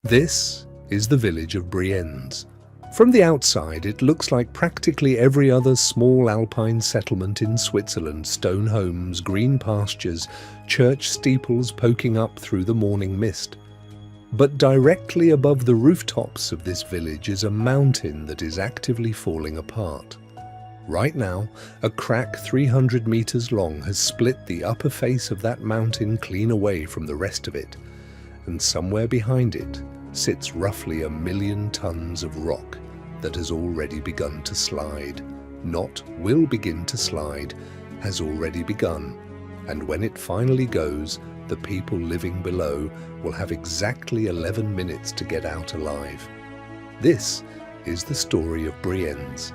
This is the village of Brienz. From the outside, it looks like practically every other small alpine settlement in Switzerland: stone homes, green pastures, church steeples poking up through the morning mist. But directly above the rooftops of this village is a mountain that is actively falling apart. Right now, a crack 300 meters long has split the upper face of that mountain clean away from the rest of it, and somewhere behind it sits roughly 1 million tons of rock that has already begun to slide. Not will begin to slide, has already begun. And when it finally goes, the people living below will have exactly 11 minutes to get out alive. This is the story of Brienz.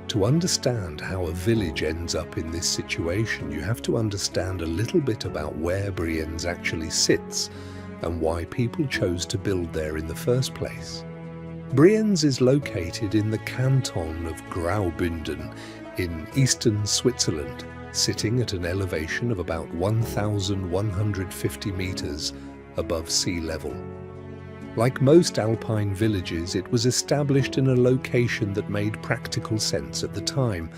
To understand how a village ends up in this situation, you have to understand a little bit about where Brienz actually sits and why people chose to build there in the first place. Brienz is located in the canton of Graubünden in eastern Switzerland, sitting at an elevation of about 1,150 meters above sea level. Like most alpine villages, it was established in a location that made practical sense at the time: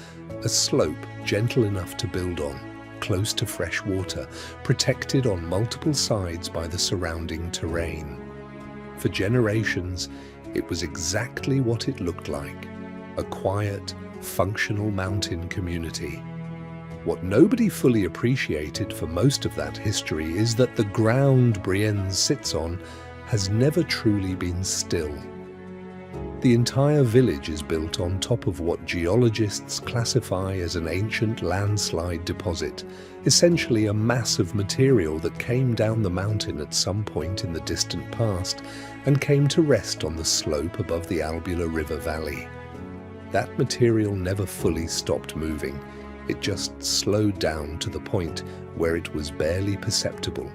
a slope gentle enough to build on, close to fresh water, protected on multiple sides by the surrounding terrain. For generations, it was exactly what it looked like: a quiet, functional mountain community. What nobody fully appreciated for most of that history is that the ground Brienz sits on has never truly been still. The entire village is built on top of what geologists classify as an ancient landslide deposit, essentially a mass of material that came down the mountain at some point in the distant past and came to rest on the slope above the Albula River valley. That material never fully stopped moving. It just slowed down to the point where it was barely perceptible,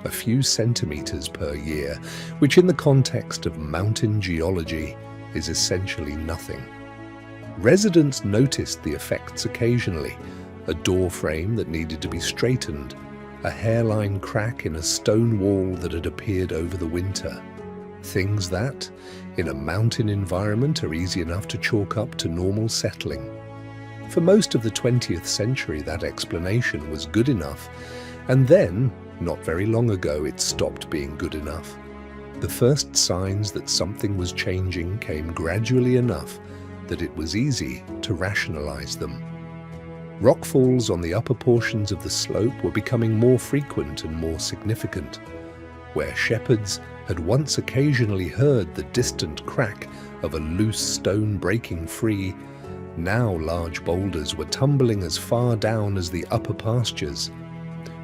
a few centimeters per year, which in the context of mountain geology is essentially nothing. Residents noticed the effects occasionally: a door frame that needed to be straightened, a hairline crack in a stone wall that had appeared over the winter. Things that, in a mountain environment, are easy enough to chalk up to normal settling. For most of the 20th century, that explanation was good enough, and then, not very long ago, it stopped being good enough. The first signs that something was changing came gradually enough that it was easy to rationalize them. Rockfalls on the upper portions of the slope were becoming more frequent and more significant. Where shepherds had once occasionally heard the distant crack of a loose stone breaking free, now large boulders were tumbling as far down as the upper pastures.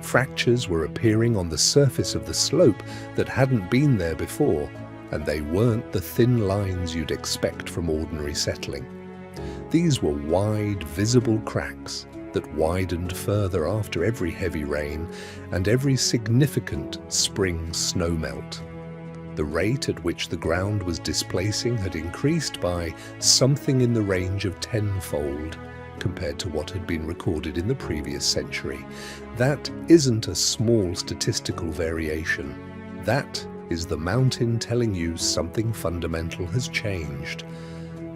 Fractures were appearing on the surface of the slope that hadn't been there before, and they weren't the thin lines you'd expect from ordinary settling. These were wide, visible cracks that widened further after every heavy rain and every significant spring snowmelt. The rate at which the ground was displacing had increased by something in the range of tenfold compared to what had been recorded in the previous century. That isn't a small statistical variation. That is the mountain telling you something fundamental has changed.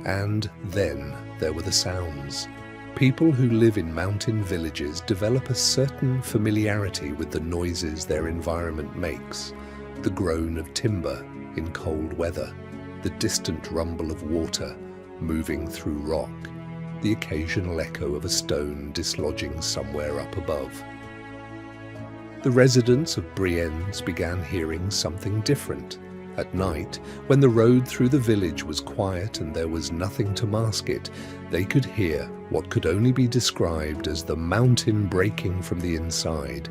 And then there were the sounds. People who live in mountain villages develop a certain familiarity with the noises their environment makes: the groan of timber in cold weather, the distant rumble of water moving through rock, the occasional echo of a stone dislodging somewhere up above. The residents of Brienz began hearing something different. At night, when the road through the village was quiet and there was nothing to mask it, they could hear what could only be described as the mountain breaking from the inside.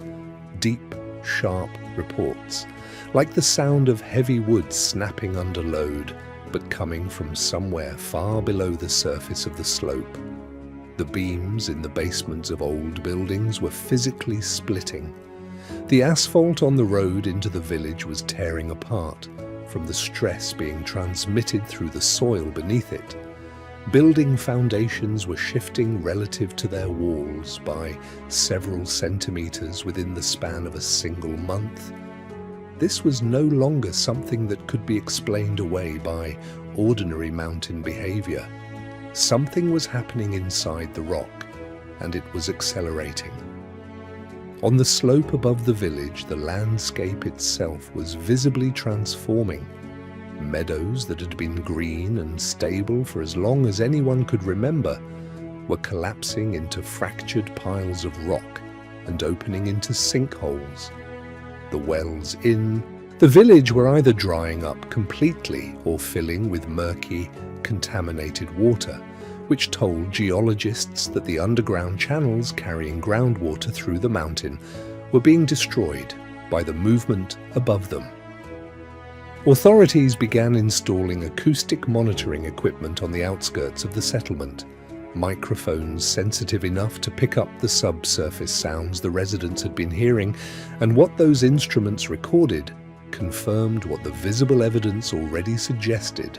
Deep, sharp reports, like the sound of heavy wood snapping under load, but coming from somewhere far below the surface of the slope. The beams in the basements of old buildings were physically splitting. The asphalt on the road into the village was tearing apart from the stress being transmitted through the soil beneath it. Building foundations were shifting relative to their walls by several centimeters within the span of a single month. this was no longer something that could be explained away by ordinary mountain behavior. Something was happening inside the rock, and it was accelerating. On the slope above the village, the landscape itself was visibly transforming. Meadows that had been green and stable for as long as anyone could remember were collapsing into fractured piles of rock and opening into sinkholes. The wells in the village were either drying up completely or filling with murky, contaminated water, which told geologists that the underground channels carrying groundwater through the mountain were being destroyed by the movement above them. Authorities began installing acoustic monitoring equipment on the outskirts of the settlement, microphones sensitive enough to pick up the subsurface sounds the residents had been hearing, and what those instruments recorded confirmed what the visible evidence already suggested.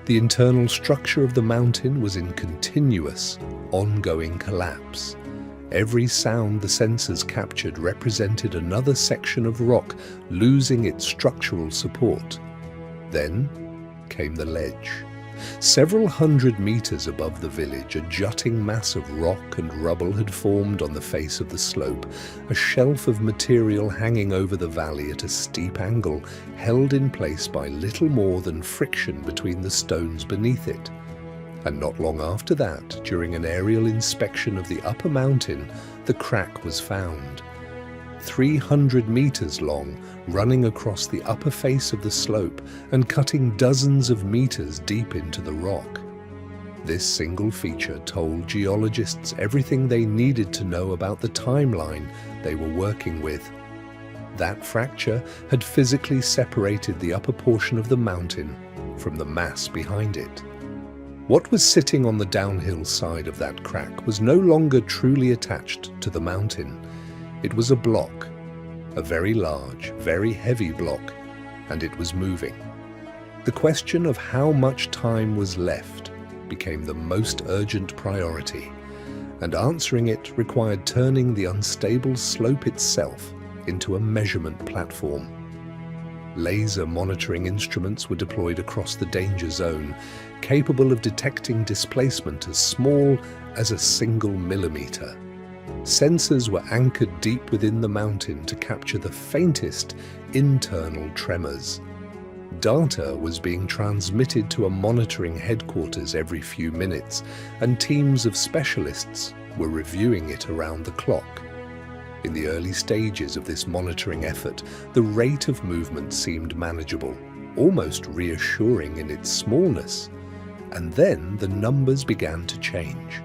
The internal structure of the mountain was in continuous, ongoing collapse. Every sound the sensors captured represented another section of rock losing its structural support. Then came the ledge. Several hundred meters above the village, a jutting mass of rock and rubble had formed on the face of the slope, a shelf of material hanging over the valley at a steep angle, held in place by little more than friction between the stones beneath it. And not long after that, during an aerial inspection of the upper mountain, the crack was found. 300 meters long, running across the upper face of the slope and cutting dozens of meters deep into the rock. This single feature told geologists everything they needed to know about the timeline they were working with. That fracture had physically separated the upper portion of the mountain from the mass behind it. What was sitting on the downhill side of that crack was no longer truly attached to the mountain. It was a block, a very large, very heavy block, and it was moving. The question of how much time was left became the most urgent priority, and answering it required turning the unstable slope itself into a measurement platform. Laser monitoring instruments were deployed across the danger zone, capable of detecting displacement as small as a single millimeter. Sensors were anchored deep within the mountain to capture the faintest internal tremors. Data was being transmitted to a monitoring headquarters every few minutes, and teams of specialists were reviewing it around the clock. In the early stages of this monitoring effort, the rate of movement seemed manageable, almost reassuring in its smallness. And then the numbers began to change.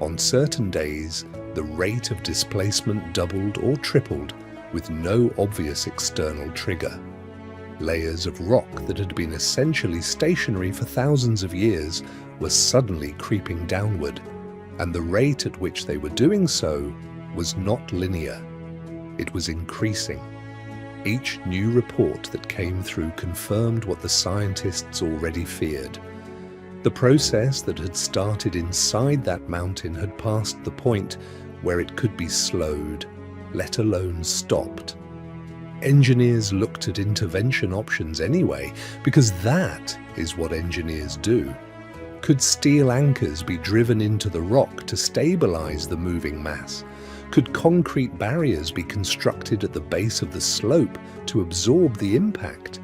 On certain days, the rate of displacement doubled or tripled with no obvious external trigger. Layers of rock that had been essentially stationary for thousands of years were suddenly creeping downward, and the rate at which they were doing so was not linear. It was increasing. Each new report that came through confirmed what the scientists already feared. The process that had started inside that mountain had passed the point where it could be slowed, let alone stopped. Engineers looked at intervention options anyway, because that is what engineers do. Could steel anchors be driven into the rock to stabilize the moving mass? Could concrete barriers be constructed at the base of the slope to absorb the impact?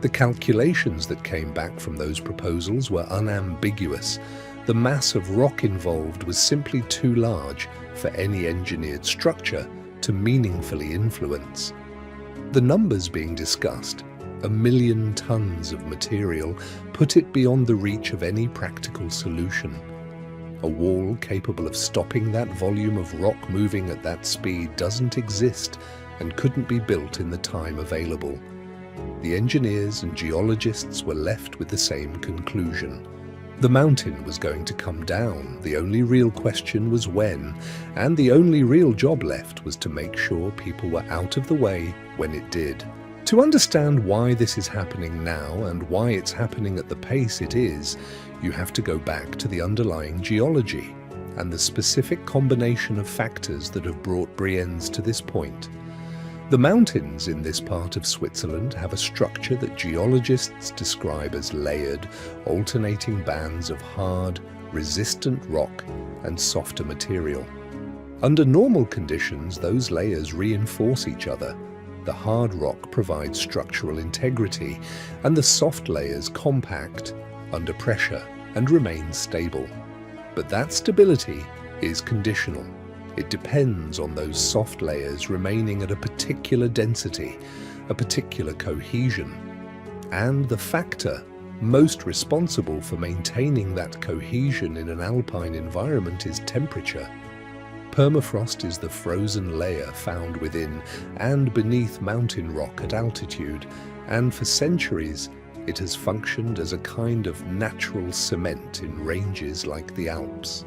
The calculations that came back from those proposals were unambiguous. The mass of rock involved was simply too large for any engineered structure to meaningfully influence. The numbers being discussed, 1 million tons of material, put it beyond the reach of any practical solution. A wall capable of stopping that volume of rock moving at that speed doesn't exist and couldn't be built in the time available. The engineers and geologists were left with the same conclusion. The mountain was going to come down. The only real question was when, and the only real job left was to make sure people were out of the way when it did. To understand why this is happening now and why it's happening at the pace it is, you have to go back to the underlying geology and the specific combination of factors that have brought Brienz to this point. The mountains in this part of Switzerland have a structure that geologists describe as layered, alternating bands of hard, resistant rock and softer material. Under normal conditions, those layers reinforce each other. The hard rock provides structural integrity, and the soft layers compact under pressure and remain stable. But that stability is conditional. It depends on those soft layers remaining at a particular density, a particular cohesion. And the factor most responsible for maintaining that cohesion in an alpine environment is temperature. Permafrost is the frozen layer found within and beneath mountain rock at altitude, and for centuries it has functioned as a kind of natural cement in ranges like the Alps.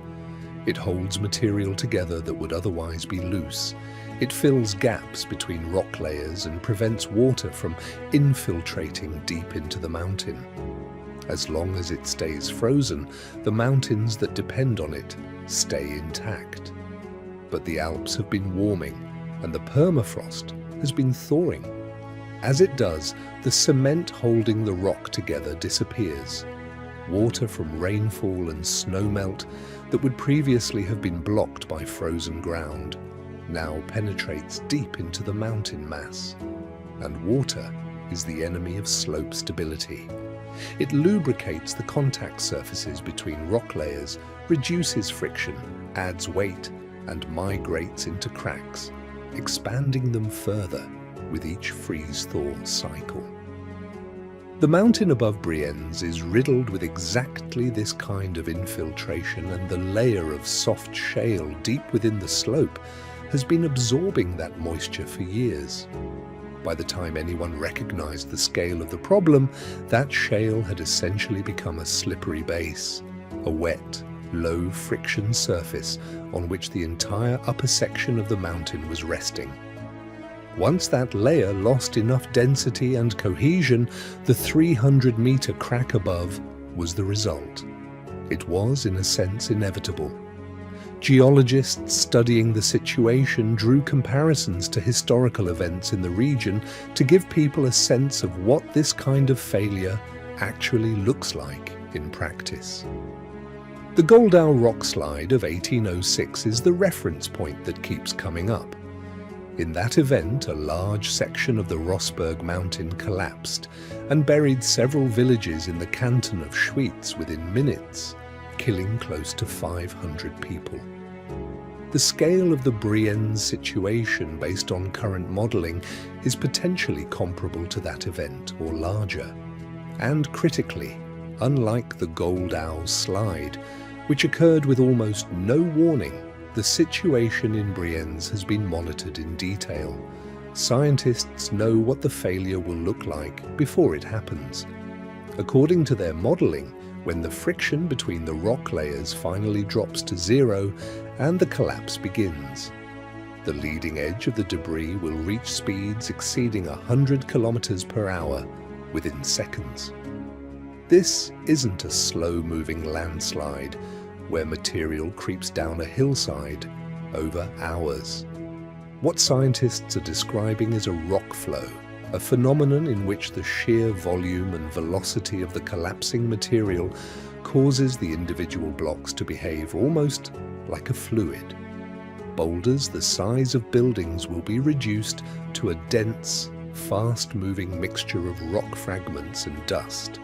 It holds material together that would otherwise be loose. It fills gaps between rock layers and prevents water from infiltrating deep into the mountain. As long as it stays frozen, the mountains that depend on it stay intact. But the Alps have been warming, and the permafrost has been thawing. As it does, the cement holding the rock together disappears. Water from rainfall and snowmelt that would previously have been blocked by frozen ground now penetrates deep into the mountain mass. And water is the enemy of slope stability. It lubricates the contact surfaces between rock layers, reduces friction, adds weight, and migrates into cracks, expanding them further with each freeze-thaw cycle. The mountain above Brienz is riddled with exactly this kind of infiltration, and the layer of soft shale deep within the slope has been absorbing that moisture for years. By the time anyone recognized the scale of the problem, that shale had essentially become a slippery base, a wet, low-friction surface on which the entire upper section of the mountain was resting. Once that layer lost enough density and cohesion, the 300-meter crack above was the result. It was, in a sense, inevitable. Geologists studying the situation drew comparisons to historical events in the region to give people a sense of what this kind of failure actually looks like in practice. The Goldau rock slide of 1806 is the reference point that keeps coming up. In that event, a large section of the Rossberg mountain collapsed and buried several villages in the canton of Schwyz within minutes, killing close to 500 people. The scale of the Brienz situation, based on current modelling, is potentially comparable to that event or larger. And critically, unlike the Goldau slide, which occurred with almost no warning, the situation in Brienz has been monitored in detail. Scientists know what the failure will look like before it happens. According to their modelling, when the friction between the rock layers finally drops to zero and the collapse begins, the leading edge of the debris will reach speeds exceeding 100 kilometers per hour within seconds. This isn't a slow-moving landslide where material creeps down a hillside over hours. What scientists are describing is a rock flow, a phenomenon in which the sheer volume and velocity of the collapsing material causes the individual blocks to behave almost like a fluid. Boulders the size of buildings will be reduced to a dense, fast-moving mixture of rock fragments and dust.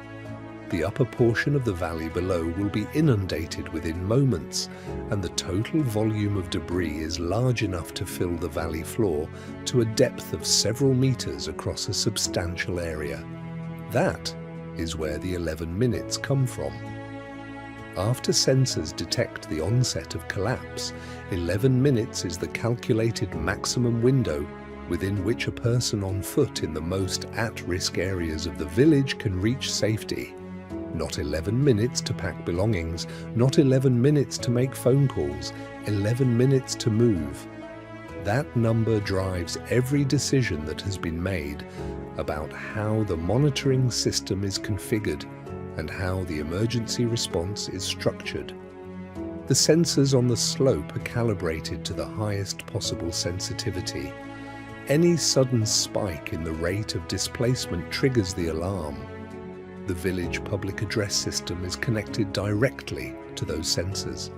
The upper portion of the valley below will be inundated within moments, and the total volume of debris is large enough to fill the valley floor to a depth of several meters across a substantial area. That is where the 11 minutes come from. After sensors detect the onset of collapse, 11 minutes is the calculated maximum window within which a person on foot in the most at-risk areas of the village can reach safety. Not 11 minutes to pack belongings, not 11 minutes to make phone calls, 11 minutes to move. That number drives every decision that has been made about how the monitoring system is configured and how the emergency response is structured. The sensors on the slope are calibrated to the highest possible sensitivity. Any sudden spike in the rate of displacement triggers the alarm. The village public address system is connected directly to those sensors.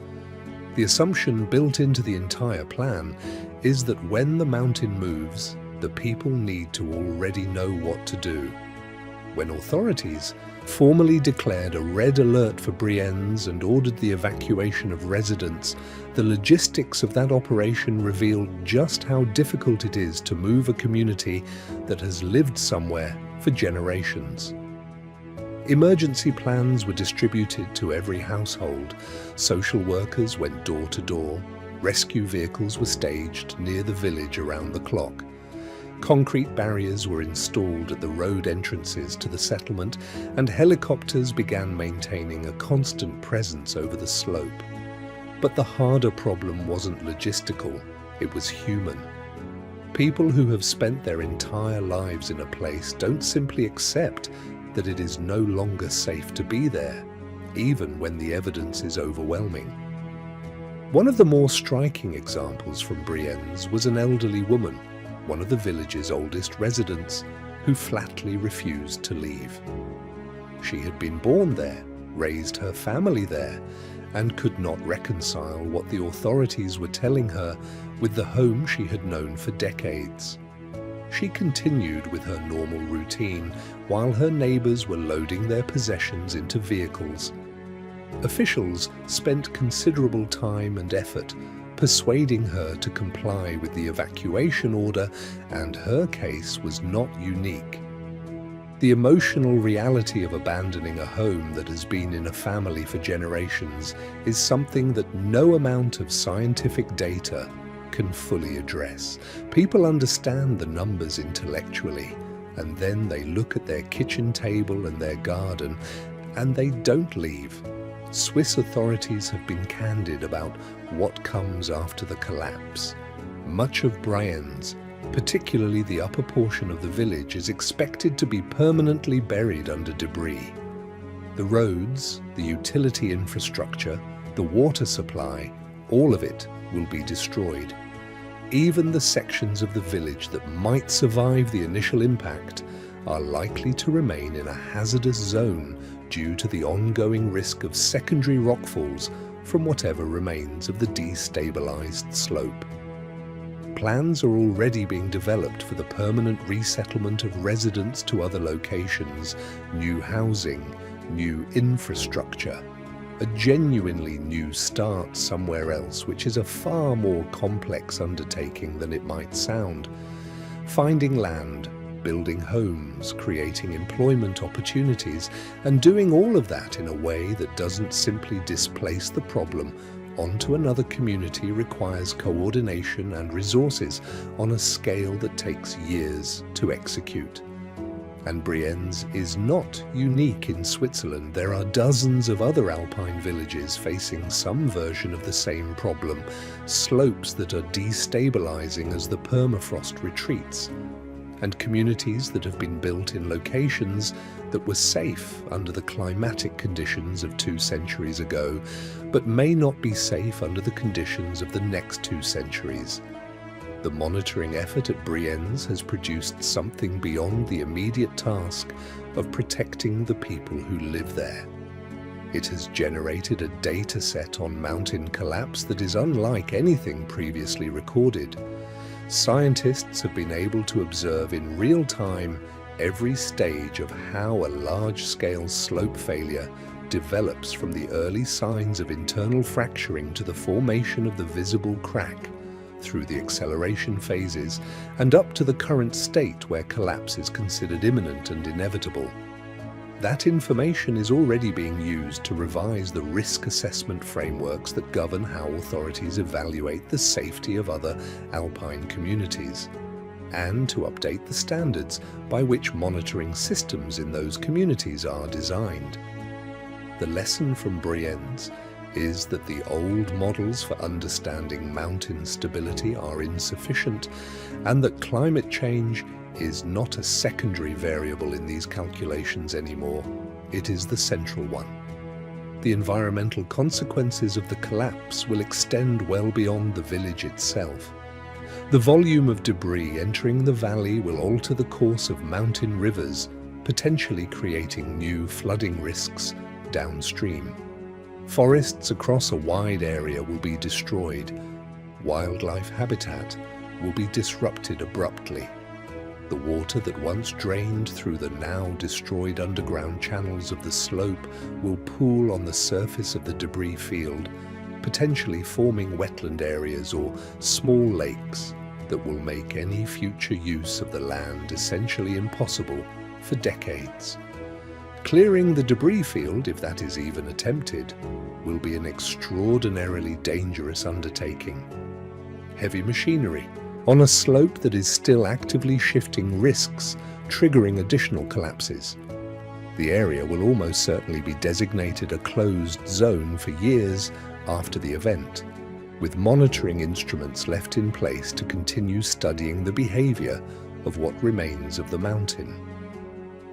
The assumption built into the entire plan is that when the mountain moves, the people need to already know what to do. When authorities formally declared a red alert for Brienz and ordered the evacuation of residents, the logistics of that operation revealed just how difficult it is to move a community that has lived somewhere for generations. Emergency plans were distributed to every household. Social workers went door to door. Rescue vehicles were staged near the village around the clock. Concrete barriers were installed at the road entrances to the settlement, and helicopters began maintaining a constant presence over the slope. But the harder problem wasn't logistical, it was human. People who have spent their entire lives in a place don't simply accept that it is no longer safe to be there, even when the evidence is overwhelming. One of the more striking examples from Brienz was an elderly woman, one of the village's oldest residents, who flatly refused to leave. She had been born there, raised her family there, and could not reconcile what the authorities were telling her with the home she had known for decades. She continued with her normal routine while her neighbors were loading their possessions into vehicles. Officials spent considerable time and effort persuading her to comply with the evacuation order, and her case was not unique. The emotional reality of abandoning a home that has been in a family for generations is something that no amount of scientific data can fully address. People understand the numbers intellectually, and then they look at their kitchen table and their garden, and they don't leave. Swiss authorities have been candid about what comes after the collapse. Much of Brienz, particularly the upper portion of the village, is expected to be permanently buried under debris. The roads, the utility infrastructure, the water supply, all of it will be destroyed. Even the sections of the village that might survive the initial impact are likely to remain in a hazardous zone due to the ongoing risk of secondary rockfalls from whatever remains of the destabilized slope. Plans are already being developed for the permanent resettlement of residents to other locations, new housing, new infrastructure, a genuinely new start somewhere else, which is a far more complex undertaking than it might sound. Finding land, building homes, creating employment opportunities, and doing all of that in a way that doesn't simply displace the problem onto another community requires coordination and resources on a scale that takes years to execute. And Brienz is not unique in Switzerland. There are dozens of other alpine villages facing some version of the same problem, slopes that are destabilizing as the permafrost retreats, and communities that have been built in locations that were safe under the climatic conditions of 2 centuries ago, but may not be safe under the conditions of the next 2 centuries. The monitoring effort at Brienz has produced something beyond the immediate task of protecting the people who live there. It has generated a data set on mountain collapse that is unlike anything previously recorded. Scientists have been able to observe in real time every stage of how a large-scale slope failure develops, from the early signs of internal fracturing to the formation of the visible crack, through the acceleration phases, and up to the current state where collapse is considered imminent and inevitable. That information is already being used to revise the risk assessment frameworks that govern how authorities evaluate the safety of other alpine communities, and to update the standards by which monitoring systems in those communities are designed. The lesson from Brienz is that the old models for understanding mountain stability are insufficient, and that climate change is not a secondary variable in these calculations anymore. It is the central one. The environmental consequences of the collapse will extend well beyond the village itself. The volume of debris entering the valley will alter the course of mountain rivers, potentially creating new flooding risks downstream. Forests across a wide area will be destroyed. Wildlife habitat will be disrupted abruptly. The water that once drained through the now destroyed underground channels of the slope will pool on the surface of the debris field, potentially forming wetland areas or small lakes that will make any future use of the land essentially impossible for decades. Clearing the debris field, if that is even attempted, will be an extraordinarily dangerous undertaking. Heavy machinery on a slope that is still actively shifting risks, triggering additional collapses. The area will almost certainly be designated a closed zone for years after the event, with monitoring instruments left in place to continue studying the behavior of what remains of the mountain.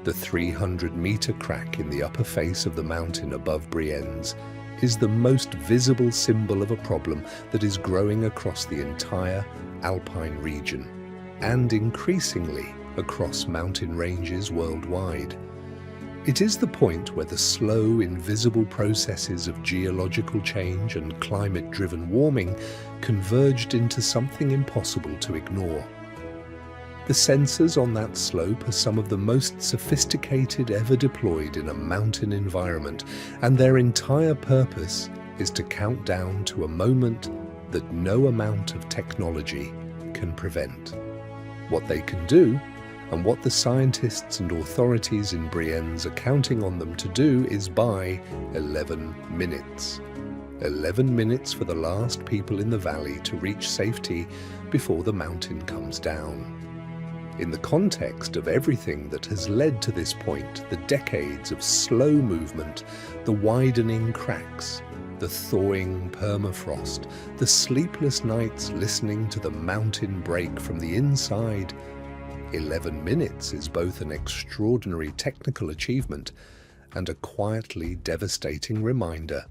The 300-meter crack in the upper face of the mountain above Brienz is the most visible symbol of a problem that is growing across the entire alpine region and increasingly across mountain ranges worldwide. It is the point where the slow, invisible processes of geological change and climate-driven warming converged into something impossible to ignore. The sensors on that slope are some of the most sophisticated ever deployed in a mountain environment, and their entire purpose is to count down to a moment that no amount of technology can prevent. What they can do, and what the scientists and authorities in Brienz are counting on them to do, is buy 11 minutes. 11 minutes for the last people in the valley to reach safety before the mountain comes down. In the context of everything that has led to this point, the decades of slow movement, the widening cracks, the thawing permafrost, the sleepless nights listening to the mountain break from the inside, 11 minutes is both an extraordinary technical achievement and a quietly devastating reminder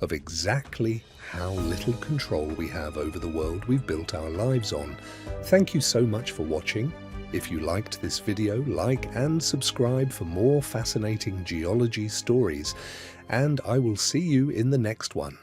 of exactly how little control we have over the world we've built our lives on. Thank you so much for watching. If you liked this video, like and subscribe for more fascinating geology stories, and I will see you in the next one.